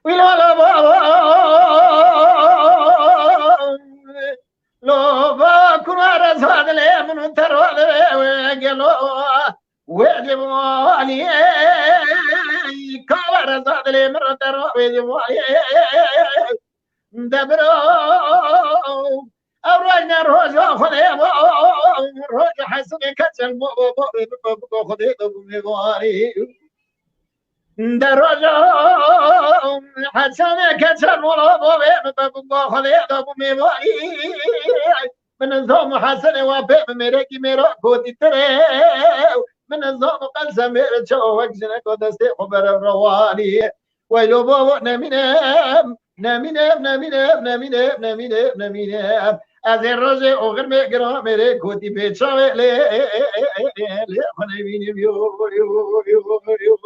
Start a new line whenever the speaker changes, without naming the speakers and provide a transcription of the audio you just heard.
ولا لا لو بكون رز هذا لي من ترى قالوا ويجب علي كبر رز هذا لي من ترى ويجب علي دبرو أورجنا روجا خذي روجا حسن كتل خذي مغاري دروجا حسن كتل خذي مغاري من الزوم حسن وبيب ميركي ميرا كودي تري من الزوم قلسة ميرا شو وجنا كودستي خبر الرواني ويلو بابا نمينم نمينم نمينم نمينم نمينم نمينم از این روز اوغر میگرام میره کودی بیچاره لی خنبینیم یو یو یو یو